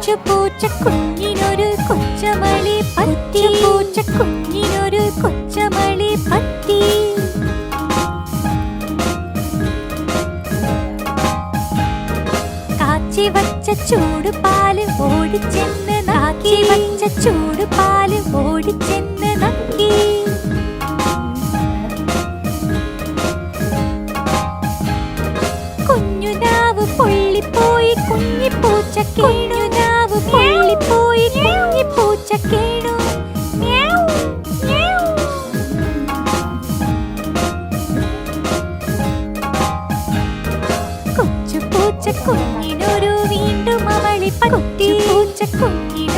കൊച്ചു പൂച്ചക്കുഞ്ഞിനൊരു കൊച്ചമളി പറ്റി. പൂച്ചക്കുഞ്ഞിനൊരു കൊച്ചമളി പറ്റി. കാച്ചി വച്ച ചൂടുപാല് ഓടിച്ചെന്ന് നാക്കി. വച്ച ചൂടുപാല് ഓടിച്ചെന്ന് നക്കി. കുഞ്ഞുനാവ് പൊള്ളിപ്പോയി കുഞ്ഞിപ്പൂച്ച കേണു. നാവ് പൊള്ളിപ്പോയി കുഞ്ഞിപ്പൂച്ച കേണു. കൊച്ചു പൂച്ചക്കുഞ്ഞിനൊരു വീണ്ടും അവളി പറ്റി. പൂച്ചക്കുഞ്ഞിനൊരു